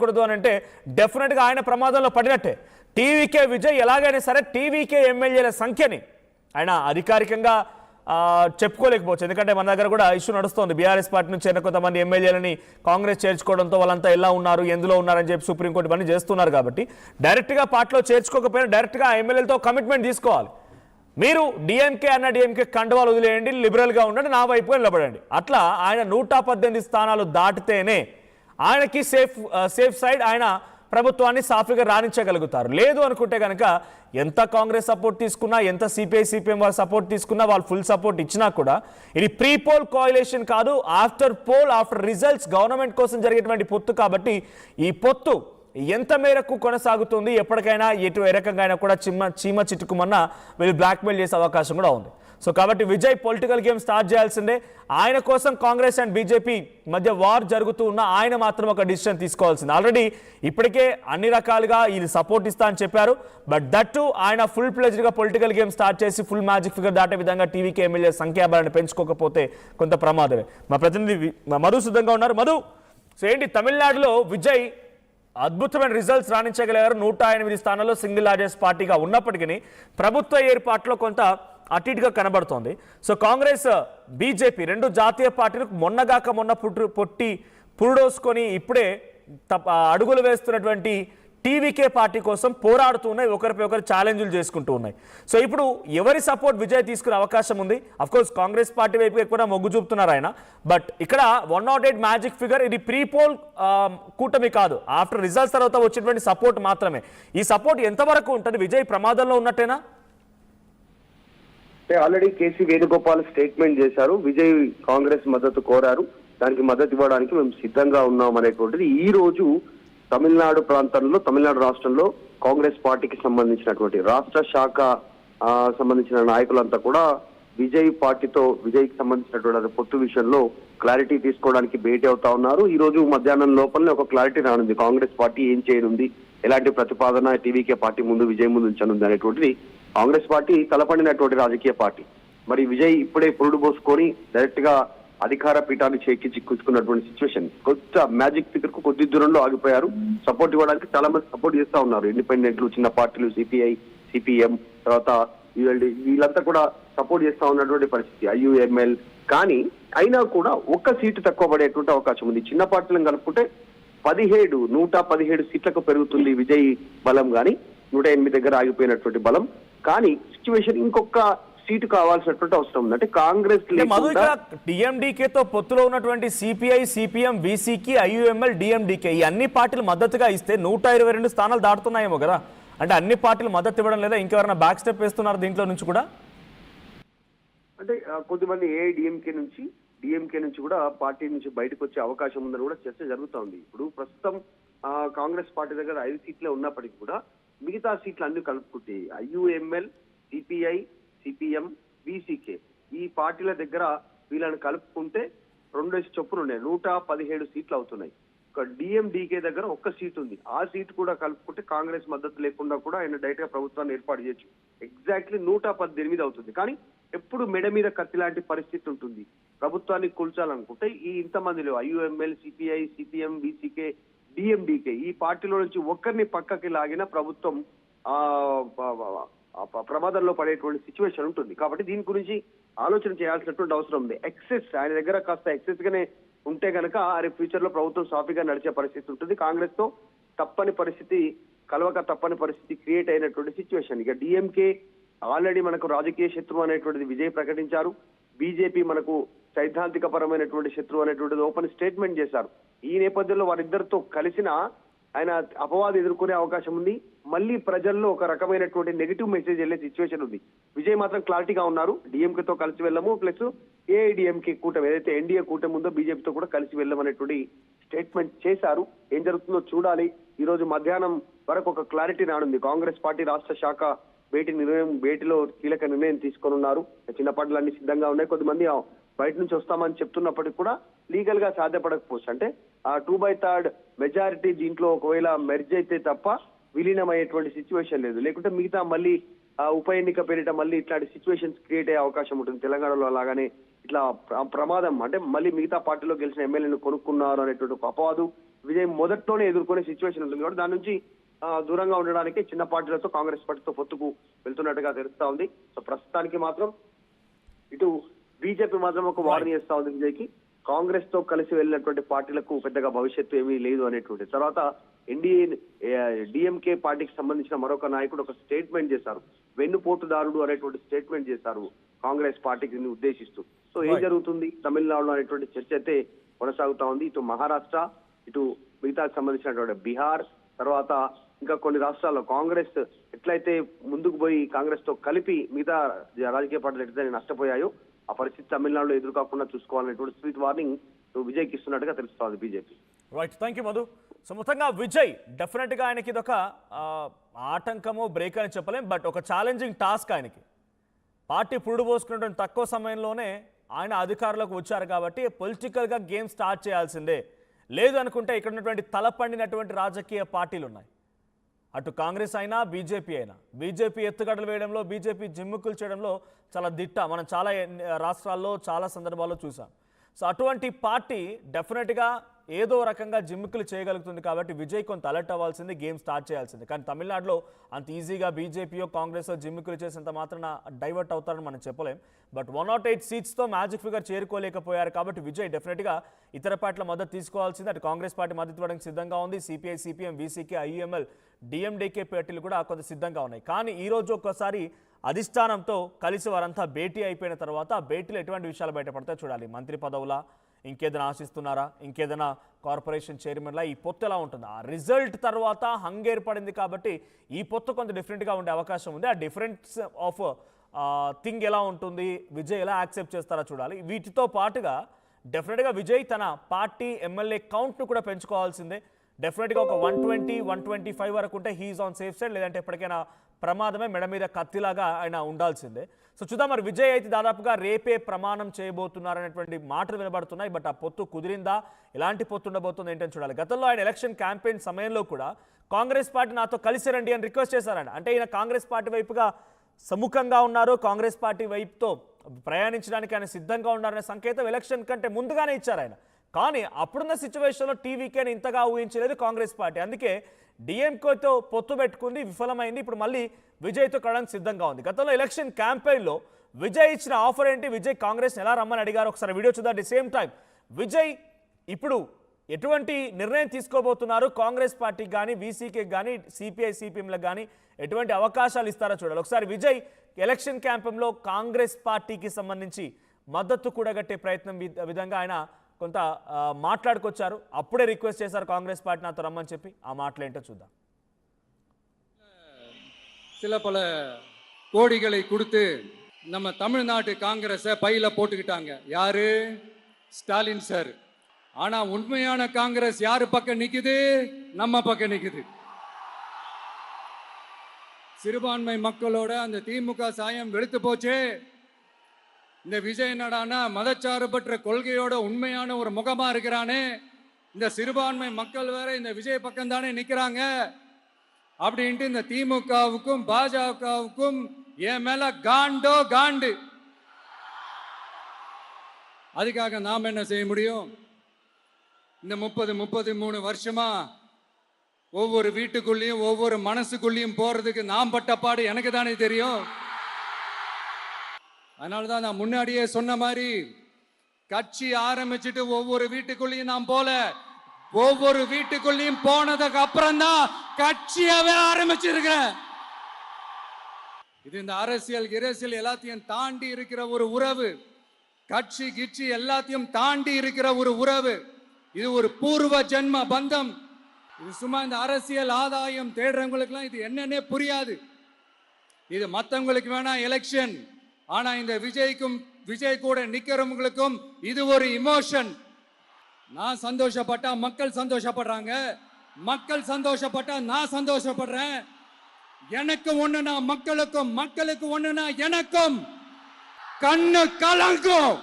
కూడదు అని అంటే డెఫినెట్ గా ఆయన ప్రమాదంలో పడినట్టే. టీవీకే విజయ్ ఎలాగైనా సరే టీవీకే ఎమ్మెల్యేల సంఖ్యని ఆయన అధికారికంగా చెప్పుకోలేకపోవచ్చు. ఎందుకంటే మన దగ్గర కూడా ఇష్యూ నడుస్తుంది. బీఆర్ఎస్ పార్టీ నుంచి కొంతమంది ఎమ్మెల్యేలని కాంగ్రెస్ చేర్చుకోవడంతో వాళ్ళంతా ఎలా ఉన్నారు, ఎందులో ఉన్నారని చెప్పి సుప్రీంకోర్టు పని చేస్తున్నారు. కాబట్టి డైరెక్ట్గా పార్టీలో చేర్చుకోకపోయినా డైరెక్ట్గా ఎమ్మెల్యేలతో కమిట్మెంట్ తీసుకోవాలి. మీరు డిఎంకే అన్న డిఎంకే కండువాలు వదిలేయండి, లిబరల్గా ఉండండి, నా వైపుగా నిలబడండి. అట్లా ఆయన 118 స్థానాలు దాటితేనే ఆయనకి సేఫ్ సైడ్ ఆయన ప్రభుత్వాన్ని సాఫీగా రాణించగలుగుతారు. లేదు అనుకుంటే కనుక ఎంత కాంగ్రెస్ సపోర్ట్ తీసుకున్నా, ఎంత సిపిఐ సిపిఎం వాళ్ళు సపోర్ట్ తీసుకున్నా, వాళ్ళు ఫుల్ సపోర్ట్ ఇచ్చినా కూడా ఇది ప్రీ పోల్ కోయలేషన్ కాదు, after poll after results government కోసం జరిగేటువంటి పొత్తు. కాబట్టి ఈ పొత్తు ఎంత మేరకు కొనసాగుతుంది, ఎప్పటికైనా ఎటు ఏ రకంగా అయినా కూడా చీమ చిట్టుకుమన్నా వీళ్ళు బ్లాక్మెయిల్ చేసే అవకాశం కూడా ఉంది. సో కాబట్టి విజయ్ పొలిటికల్ గేమ్ స్టార్ట్ చేయాల్సిందే. ఆయన కోసం కాంగ్రెస్ అండ్ బీజేపీ మధ్య వార్ జరుగుతూ ఉన్న ఆయన మాత్రం ఒక డిసిషన్ తీసుకోవాల్సింది. ఆల్రెడీ ఇప్పటికే అన్ని రకాలుగా వీళ్ళు సపోర్ట్ ఇస్తా అని చెప్పారు. బట్ దట్టు ఆయన ఫుల్ ప్లెజ్డ్గా పొలిటికల్ గేమ్ స్టార్ట్ చేసి ఫుల్ మ్యాజిక్ ఫిగర్ దాటే విధంగా టీవీకి ఎమ్మెల్యే సంఖ్యాబలాన్ని పెంచుకోకపోతే కొంత ప్రమాదమే. మా ప్రతినిధి మధు సిద్ధంగా ఉన్నారు. మధు, సో ఏంటి తమిళనాడులో విజయ్ అద్భుతమైన రిజల్ట్స్ రాణించగలిగారు. 108 స్థానాల్లో సింగిల్ లార్జెస్ట్ పార్టీగా ఉన్నప్పటికీ ప్రభుత్వ ఏర్పాట్లో కొంత అటు ఇటుగా కనబడుతోంది. సో కాంగ్రెస్ బీజేపీ రెండు జాతీయ పార్టీలకు మొన్న పురుడోసుకొని ఇప్పుడే అడుగులు వేస్తున్నటువంటి టీవీకే పార్టీ కోసం పోరాడుతూ ఉన్నాయి, ఒకరిపై ఒకరు ఛాలెంజ్లు చేసుకుంటూ ఉన్నాయి. సో ఇప్పుడు ఎవరి సపోర్ట్ విజయ్ తీసుకునే అవకాశం ఉంది? అఫ్కోర్స్ కాంగ్రెస్ పార్టీ వైపు ఎక్కువ మొగ్గు చూపుతున్నారు ఆయన. బట్ ఇక్కడ 108 మ్యాజిక్ ఫిగర్, ఇది ప్రీ పోల్ కూటమి కాదు, ఆఫ్టర్ రిజల్ట్స్ తర్వాత వచ్చినటువంటి సపోర్ట్ మాత్రమే. ఈ సపోర్ట్ ఎంతవరకు ఉంటుంది? విజయ్ ప్రమాదంలో ఉన్నట్టేనా? ఆల్రెడీ కేసీ వేణుగోపాల్ స్టేట్మెంట్ చేశారు, విజయ్ కాంగ్రెస్ మద్దతు కోరారు, దానికి మద్దతు ఇవ్వడానికి మేము సిద్ధంగా ఉన్నాం అనేటువంటిది. ఈ రోజు తమిళనాడు ప్రాంతంలో, తమిళనాడు రాష్ట్రంలో కాంగ్రెస్ పార్టీకి సంబంధించినటువంటి రాష్ట్ర శాఖ సంబంధించిన నాయకులంతా కూడా విజయ్ పార్టీతో, విజయ్కి సంబంధించినటువంటి పొత్తు విషయంలో క్లారిటీ తీసుకోవడానికి భేటీ అవుతా ఉన్నారు. ఈ రోజు మధ్యాహ్నం లోపలనే ఒక క్లారిటీ రానుంది. కాంగ్రెస్ పార్టీ ఏం చేయనుంది, ఎలాంటి ప్రతిపాదన టీవీకే పార్టీ ముందు, విజయ్ ముందు ఉంచనుంది అనేటువంటిది. కాంగ్రెస్ పార్టీ తలపడినటువంటి రాజకీయ పార్టీ. మరి విజయ్ ఇప్పుడే పురుడు పోసుకొని డైరెక్ట్ గా అధికార పీఠాన్ని చిక్కుకున్నటువంటి సిచ్యువేషన్. కొత్త మ్యాజిక్ ఫిగర్ కు కొద్ది దూరంలో ఆగిపోయారు. సపోర్ట్ ఇవ్వడానికి చాలా మంది సపోర్ట్ చేస్తా ఉన్నారు. ఇండిపెండెంట్లు, చిన్న పార్టీలు, సిపిఐ, సిపిఎం, తర్వాత వీళ్ళంతా కూడా సపోర్ట్ చేస్తా ఉన్నటువంటి పరిస్థితి, ఐయుఎంఎల్. కానీ అయినా కూడా ఒక్క సీటు తక్కువ పడేటువంటి అవకాశం ఉంది. చిన్న పార్టీలను కలుపుకుంటే 117 సీట్లకు పెరుగుతుంది విజయ్ బలం. కానీ 108 దగ్గర ఆగిపోయినటువంటి బలం. కానీ సిచ్యువేషన్ ఇంకొక సీటు కావాల్సినటువంటి అవసరం ఉంది. అంటే కాంగ్రెస్ డిఎండికేతో పొత్తులో ఉన్నటువంటి సిపిఐ, సిపిఎం, బీసీకి, ఐయుఎంఎల్, డిఎండికే ఈ అన్ని పార్టీలు మద్దతుగా ఇస్తే 122 స్థానాలు దాటుతున్నాయేమో కదా. అంటే అన్ని పార్టీలు మద్దతు ఇవ్వడం లేదా, ఇంకెవరైనా బ్యాక్ స్టెప్ వేస్తున్నారు దీంట్లో నుంచి కూడా? అంటే కొద్దిమంది డిఎంకే నుంచి కూడా పార్టీ నుంచి బయటకు వచ్చే అవకాశం ఉందని కూడా చర్చ జరుగుతూ ఉంది. ఇప్పుడు ప్రస్తుతం కాంగ్రెస్ పార్టీ దగ్గర 5 సీట్లే ఉన్నప్పటికీ కూడా మిగతా సీట్లు అన్ని కలుపుకుంటే ఐయుఎంఎల్, సిపిఐ, సిపిఎం, బీసీకే ఈ పార్టీల దగ్గర వీళ్ళని కలుపుకుంటే 2 చొప్పున ఉన్నాయి, 117 సీట్లు అవుతున్నాయి. డిఎండికే దగ్గర ఒక్క సీట్ ఉంది. ఆ సీట్ కూడా కలుపుకుంటే కాంగ్రెస్ మద్దతు లేకుండా కూడా ఆయన డైరెక్ట్ గా ప్రభుత్వాన్ని ఏర్పాటు చేయొచ్చు. ఎగ్జాక్ట్లీ 118 అవుతుంది. కానీ ఎప్పుడు మెడ మీద కత్తి లాంటి పరిస్థితి ఉంటుంది. ప్రభుత్వాన్ని కూల్చాలనుకుంటే ఈ ఇంతమందిలో IUML, CPI, CPM, BCK, DMDK ఈ పార్టీలో నుంచి ఒక్కరిని పక్కకి లాగిన ప్రభుత్వం ప్రమాదంలో పడేటువంటి సిచ్యువేషన్ ఉంటుంది. కాబట్టి దీని గురించి ఆలోచన చేయాల్సినటువంటి అవసరం ఉంది. ఎక్సెస్ ఆయన దగ్గర కాస్త ఎక్సెస్ గానే ఉంటే కనుక ఫ్యూచర్ లో ప్రభుత్వం సాఫీగా నడిచే పరిస్థితి ఉంటుంది. కాంగ్రెస్ తో తప్పని పరిస్థితి క్రియేట్ అయినటువంటి సిచ్యువేషన్. ఇక డిఎంకే ఆల్రెడీ మనకు రాజకీయ శత్రువు అనేటువంటిది విజయ్ ప్రకటించారు. బీజేపీ మనకు సైద్ధాంతిక పరమైనటువంటి శత్రువు అనేటువంటిది ఓపెన్ స్టేట్మెంట్ చేశారు. ఈ నేపథ్యంలో వారిద్దరితో కలిసిన ఆయన అపవాదం ఎదుర్కొనే అవకాశం ఉంది. మళ్ళీ ప్రజల్లో ఒక రకమైనటువంటి నెగిటివ్ మెసేజ్ వెళ్లే సిచ్యువేషన్ ఉంది. విజయ్ మాత్రం క్లారిటీగా ఉన్నారు, డిఎంకేతో కలిసి వెళ్ళము, ప్లస్ ఏఐడిఎంకే కూటమి ఏదైతే ఎన్డీఏ కూటమి ఉందో బీజేపీతో కూడా కలిసి వెళ్ళమనేటువంటి స్టేట్మెంట్ చేశారు. ఏం జరుగుతుందో చూడాలి. ఈ రోజు మధ్యాహ్నం వరకు ఒక క్లారిటీ రానుంది. కాంగ్రెస్ పార్టీ రాష్ట్ర శాఖ భేటీలో కీలక నిర్ణయం తీసుకోనున్నారు. చిన్న పార్టీలన్నీ సిద్ధంగా ఉన్నాయి. కొద్దిమంది బయట నుంచి వస్తామని చెప్తున్నప్పటికీ కూడా లీగల్ గా సాధ్యపడకపోవచ్చు. అంటే ఆ 2/3 మెజారిటీ దీంట్లో ఒకవేళ మెర్జ్ అయితే తప్ప విలీనమయ్యేటువంటి సిచ్యువేషన్ లేదు. లేకుంటే మిగతా మళ్ళీ ఉప ఎన్నిక పేరిట మళ్ళీ ఇట్లాంటి సిచ్యువేషన్స్ క్రియేట్ అయ్యే అవకాశం ఉంటుంది. తెలంగాణలో అలాగానే ఇట్లా ప్రమాదం, అంటే మళ్ళీ మిగతా పార్టీలో గెలిచిన ఎమ్మెల్యేలను కొనుక్కున్నారు అనేటువంటి ఒక అపవాదు విజయ్ మొదట్లోనే ఎదుర్కొనే సిచ్యువేషన్ ఉంటుంది కాబట్టి దాని నుంచి దూరంగా ఉండడానికి చిన్న పార్టీలతో కాంగ్రెస్ పార్టీతో పొత్తుకు వెళ్తున్నట్టుగా తెలుస్తా ఉంది. సో ప్రస్తుతానికి మాత్రం ఇటు బీజేపీ మాత్రం ఒక వార్నింగ్ చేస్తా ఉంది విజయ్కి. కాంగ్రెస్ తో కలిసి వెళ్ళినటువంటి పార్టీలకు పెద్దగా భవిష్యత్తు ఏమీ లేదు అనేటువంటి తర్వాత ఎన్డీఏ డిఎంకే పార్టీకి సంబంధించిన మరొక నాయకుడు ఒక స్టేట్మెంట్ చేశారు. వెన్నుపోటుదారుడు అనేటువంటి స్టేట్మెంట్ చేశారు కాంగ్రెస్ పార్టీకి ఉద్దేశిస్తూ. సో ఏం జరుగుతుంది తమిళనాడులో అనేటువంటి చర్చ అయితే కొనసాగుతా ఉంది. ఇటు మహారాష్ట్ర, ఇటు మిగతాకు సంబంధించినటువంటి బీహార్, తర్వాత ఇంకా కొన్ని రాష్ట్రాల్లో కాంగ్రెస్ ఎట్లయితే ముందుకు పోయి కాంగ్రెస్ తో కలిపి మిగతా రాజకీయ పార్టీలు ఎట్లయితే నష్టపోయాయో ఆ పరిస్థితి తమిళనాడులో ఎదురుకాకుండా చూసుకోవాలనేటువంటి స్వీట్ వార్నింగ్ విజయ్కి ఇస్తున్నట్టుగా తెలుస్తోంది BJP. Right, thank you Madhu. So మొత్తంగా విజయ్ డెఫినెట్ గా ఆయనకి ఇదొక ఆటంకము బ్రేక్ అని చెప్పలేం, బట్ ఒక ఛాలెంజింగ్ టాస్క్ ఆయనకి. పార్టీ పురుడు పోసుకున్నటువంటి తక్కువ సమయంలోనే ఆయన అధికారంలోకి వచ్చారు కాబట్టి పొలిటికల్ గా గేమ్ స్టార్ట్ చేయాల్సిందే. లేదు అనుకుంటే ఇక్కడ ఉన్నటువంటి తలపండినటువంటి రాజకీయ పార్టీలు ఉన్నాయి. అటు కాంగ్రెస్ అయినా బీజేపీ అయినా. బీజేపీ ఎత్తుగడలు వేయడంలో, బీజేపీ జిమ్ముకులు చేయడంలో చాలా దిట్ట. మనం చాలా రాష్ట్రాల్లో చాలా సందర్భాల్లో చూసాం. సో అటువంటి పార్టీ డెఫినెట్గా ఏదో రకంగా జిమ్ముకులు చేయగలుగుతుంది కాబట్టి విజయ్ కొంత అలర్ట్ అవ్వాల్సింది, గేమ్ స్టార్ట్ చేయాల్సింది. కానీ తమిళనాడులో అంత ఈజీగా బీజేపీయో కాంగ్రెస్ జిమ్ముకులు చేసేంత మాత్రాన డైవర్ట్ అవుతారని మనం చెప్పలేం. బట్ 108 సీట్స్తో మ్యాజిక్ ఫిగర్ చేరుకోలేకపోయారు కాబట్టి విజయ్ డెఫినెట్గా ఇతర పార్టీల మద్దతు తీసుకోవాల్సింది. అటు కాంగ్రెస్ పార్టీ మద్దతు ఇవ్వడానికి సిద్ధంగా ఉంది. CPI, CPM, VCK, IML, DMDK పార్టీలు కూడా కొంత సిద్ధంగా ఉన్నాయి. కానీ ఈరోజు ఒక్కసారి అధిష్టానంతో కలిసి వారంతా భేటీ అయిపోయిన తర్వాత ఆ భేటీలో ఎటువంటి విషయాలు బయటపడతాయో చూడాలి. మంత్రి పదవులా, ఇంకేదైనా ఆశిస్తున్నారా, ఇంకేదైనా కార్పొరేషన్ చైర్మన్లా, ఈ పొత్తు ఎలా ఉంటుంది? ఆ రిజల్ట్ తర్వాత హంగ్ ఏర్పడింది కాబట్టి ఈ పొత్తు కొంత డిఫరెంట్గా ఉండే అవకాశం ఉంది. ఆ డిఫరెన్స్ ఆఫ్ థింగ్ ఎలా ఉంటుంది, విజయ్ ఎలా యాక్సెప్ట్ చేస్తారో చూడాలి. వీటితో పాటుగా డెఫినెట్గా విజయ్ తన పార్టీ ఎమ్మెల్యే కౌంట్ను కూడా పెంచుకోవాల్సిందే. డెఫినెట్గా ఒక 120, 125 వరకు ఉంటే హీఈస్ ఆన్ సేఫ్ సైడ్. లేదంటే ఎప్పటికైనా ప్రమాదమే, మెడ మీద కత్తిలాగా ఆయన ఉండాల్సిందే. సో చూద్దాం మరి విజయ్ అయితే దాదాపుగా రేపే ప్రమాణం చేయబోతున్నారనేటువంటి మాటలు వినబడుతున్నాయి. బట్ ఆ పొత్తు కుదిరిందా, ఎలాంటి పొత్తు ఉండబోతుంది ఏంటని చూడాలి. గతంలో ఆయన ఎలక్షన్ క్యాంపెయిన్ సమయంలో కూడా కాంగ్రెస్ పార్టీ నాతో కలిసి రండి అని రిక్వెస్ట్ చేశారండి. అంటే ఈయన కాంగ్రెస్ పార్టీ వైపుగా సముఖంగా ఉన్నారు, కాంగ్రెస్ పార్టీ వైపుతో ప్రయాణించడానికి ఆయన సిద్ధంగా ఉన్నారనే సంకేతం ఎలక్షన్ కంటే ముందుగానే ఇచ్చారు ఆయన. కానీ అప్పుడున్న సిచ్యువేషన్లో టీవీకేని ఇంతగా ఊహించలేదు కాంగ్రెస్ పార్టీ. అందుకే డిఎంకేతో పొత్తు పెట్టుకుంది, విఫలమైంది. ఇప్పుడు మళ్ళీ విజయ్తో కడడానికి సిద్ధంగా ఉంది. గతంలో ఎలక్షన్ క్యాంపెయిన్లో విజయ్ ఇచ్చిన ఆఫర్ ఏంటి, విజయ్ కాంగ్రెస్ని ఎలా రమ్మని అడిగారు ఒకసారి వీడియో చూద్దాం. At the same time Vijay ఇప్పుడు ఎటువంటి నిర్ణయం తీసుకోబోతున్నారు, కాంగ్రెస్ పార్టీకి కానీ, వీసీకేకి కానీ, సిపిఐ, సిపిఎంలకు కానీ ఎటువంటి అవకాశాలు ఇస్తారో చూడాలి. ఒకసారి విజయ్ ఎలక్షన్ క్యాంపెయిన్లో కాంగ్రెస్ పార్టీకి సంబంధించి మద్దతు కూడగట్టే ప్రయత్నం విధంగా ఆయన కొంత మాట్లాడుకొచ్చారు. అప్పుడే రిక్వెస్ట్ చేశారు కాంగ్రెస్ పార్టీ నాతో రమ్మని చెప్పి. ఆ మాటలు ఏంటో చూద్దాం. சில பல கோடிகளை கொடுத்து நம்ம தமிழ்நாட்டு காங்கிரஸை பையில போட்டுக்கிட்டாங்க. யாரு? ஸ்டாலின் சார். ஆனா உண்மையான காங்கிரஸ் யாரு பக்கம் நிக்குது? நம்ம பக்கம் நிக்குது. சிறுபான்மை மக்களோட அந்த திமுக சாயம் வெளுத்து போச்சு. இந்த விஜய் என்னடானா மதச்சார்பற்ற கொள்கையோட உண்மையான ஒரு முகமா இருக்கிறானே. இந்த சிறுபான்மை மக்கள் வேற இந்த விஜய் பக்கம் தானே நிக்கிறாங்க அப்படின்ட்டு இந்த திமுகவுக்கும் பாஜகவுக்கும் என் மேல காண்டோ காண்டு. அதுக்காக நாம் என்ன செய்ய முடியும்? இந்த 33 வருஷமா ஒவ்வொரு வீட்டுக்குள்ளேயும் ஒவ்வொரு மனசுக்குள்ளேயும் போறதுக்கு நாம் பட்ட பாடு எனக்கு தானே தெரியும். அதனாலதான் நான் முன்னாடியே சொன்ன மாதிரி கட்சி ஆரம்பிச்சுட்டு ஒவ்வொரு வீட்டுக்குள்ளேயும் நான் போல, ஒவ்வொரு வீட்டுக்குள்ளேயும் போனதுக்கு அப்புறம் தான் கட்சியவே ஆரம்பிச்சிருக்கிறேன். இது இந்த அரசியல் எல்லாத்தையும் தாண்டி இருக்கிற ஒரு உறவு. கட்சி கிட்சி எல்லாத்தையும் தாண்டி இருக்கிற ஒரு உறவு. இது ஒரு பூர்வ ஜென்ம பந்தம். இது சும்மா இந்த அரசியல் ஆதாயம் தேடுறவங்களுக்குலாம் இது என்னன்னே புரியாது. இது மற்றவங்களுக்கு வேணா எலெக்ஷன். ஆனா இந்த விஜய் கூட நிக்கிறவங்களுக்கும் இது ஒரு இமோஷன். நான் சந்தோஷப்பட்டா மக்கள் சந்தோஷப்படுறாங்க, மக்கள் சந்தோஷப்பட்டா நான் சந்தோஷப்படுறேன். எனக்கு ஒண்ணுனா மக்களுக்கும், மக்களுக்கு ஒண்ணுனா எனக்கும். கண்ணு கலங்கும்.